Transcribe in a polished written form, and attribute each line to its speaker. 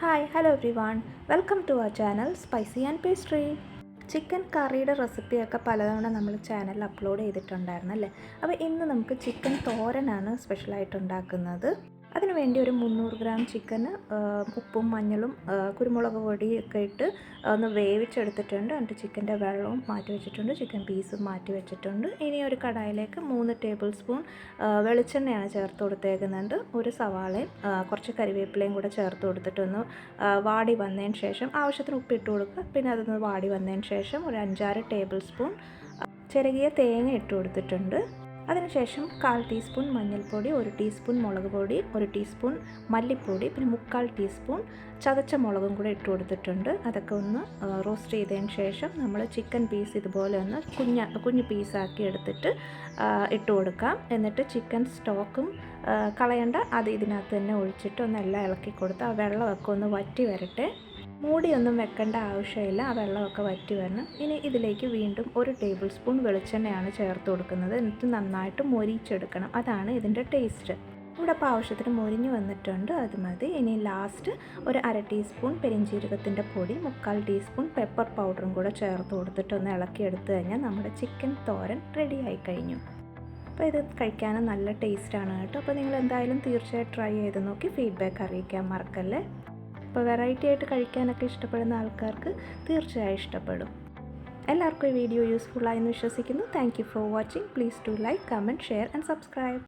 Speaker 1: Hi hello everyone, welcome to our channel Spicy and Pastry. Chicken കറിയുടെ റെസിപ്പിയൊക്കെ പലതവണ നമ്മൾ ചാനലിൽ അപ്ലോഡ് ചെയ്തിട്ടുണ്ടായിരുന്നു അല്ലേ. അപ്പോൾ ഇന്ന് നമുക്ക് ചിക്കൻ തോരനാണ് സ്പെഷ്യലായിട്ട് ഉണ്ടാക്കുന്നത്. അതിനുവേണ്ടി ഒരു 300 ഗ്രാം ചിക്കന് ഉപ്പും മഞ്ഞളും കുരുമുളക് പൊടിയൊക്കെ ഇട്ട് ഒന്ന് വേവിച്ചെടുത്തിട്ടുണ്ട്. എന്നിട്ട് ചിക്കൻ്റെ വെള്ളവും മാറ്റി വെച്ചിട്ടുണ്ട്, ചിക്കൻ പീസും മാറ്റി വെച്ചിട്ടുണ്ട്. ഇനി ഒരു കടായിലേക്ക് 3 ടേബിൾ സ്പൂൺ വെളിച്ചെണ്ണയാണ് ചേർത്ത് കൊടുത്തേക്കുന്നുണ്ട്. ഒരു സവാളയും കുറച്ച് കരിവേപ്പിലയും കൂടെ ചേർത്ത് കൊടുത്തിട്ടൊന്ന് വാടി വന്നതിന് ശേഷം ആവശ്യത്തിന് ഉപ്പിട്ട് കൊടുക്കുക. പിന്നെ അതൊന്ന് വാടി വന്നതിന് ശേഷം ഒരു 5-6 ടേബിൾ സ്പൂൺ ചിരകിയ തേങ്ങ ഇട്ട് കൊടുത്തിട്ടുണ്ട്. അതിനുശേഷം 1/4 ടീസ്പൂൺ മഞ്ഞൾപ്പൊടി, 1 ടീസ്പൂൺ മുളക് പൊടി, 1 ടീസ്പൂൺ മല്ലിപ്പൊടി, പിന്നെ 3/4 ടീസ്പൂൺ ചതച്ച മുളകും കൂടെ ഇട്ട് കൊടുത്തിട്ടുണ്ട്. അതൊക്കെ ഒന്ന് റോസ്റ്റ് ചെയ്തതിന് ശേഷം നമ്മൾ ചിക്കൻ പീസ് ഇതുപോലെ ഒന്ന് കുഞ്ഞു പീസാക്കി എടുത്തിട്ട് ഇട്ട് കൊടുക്കാം. എന്നിട്ട് ചിക്കൻ സ്റ്റോക്കും കളയണ്ട, അത് ഇതിനകത്ത് തന്നെ ഒഴിച്ചിട്ട് ഒന്ന് എല്ലാം ഇളക്കി കൊടുത്ത് ആ വെള്ളമൊക്കെ ഒന്ന് വറ്റി വരട്ടെ. മൂടിയൊന്നും വെക്കേണ്ട ആവശ്യമില്ല, ആ വെള്ളമൊക്കെ വറ്റി വരണം. ഇനി ഇതിലേക്ക് വീണ്ടും 1 ടേബിൾ സ്പൂൺ വെളിച്ചെണ്ണയാണ് ചേർത്ത് കൊടുക്കുന്നത്. എന്നിട്ട് നന്നായിട്ട് മൊരിച്ചെടുക്കണം, അതാണ് ഇതിൻ്റെ ടേസ്റ്റ്. ഇവിടെ ഇപ്പോൾ ആവശ്യത്തിന് മൊരിഞ്ഞ് വന്നിട്ടുണ്ട്, അത് മതി. ഇനി ലാസ്റ്റ് ഒരു 1/2 ടീസ്പൂൺ പെരിഞ്ജീരകത്തിൻ്റെ പൊടി, 3/4 ടീസ്പൂൺ പെപ്പർ പൗഡറും കൂടെ ചേർത്ത് കൊടുത്തിട്ട് ഒന്ന് ഇളക്കിയെടുത്ത് കഴിഞ്ഞാൽ നമ്മുടെ ചിക്കൻ തോരൻ റെഡി ആയി കഴിഞ്ഞു. അപ്പോൾ ഇത് കഴിക്കാനും നല്ല ടേസ്റ്റാണ് കേട്ടോ. അപ്പോൾ നിങ്ങൾ എന്തായാലും തീർച്ചയായിട്ടും ട്രൈ ചെയ്ത് നോക്കി ഫീഡ്ബാക്ക് അറിയിക്കാൻ മറക്കല്ലേ. അപ്പോൾ വെറൈറ്റി ആയിട്ട് കഴിക്കാനൊക്കെ ഇഷ്ടപ്പെടുന്ന ആൾക്കാർക്ക് തീർച്ചയായും ഇഷ്ടപ്പെടും. എല്ലാവർക്കും ഈ വീഡിയോ യൂസ്ഫുൾ ആയെന്ന് വിശ്വസിക്കുന്നു. Thank you for watching. Please do like, comment, share and subscribe.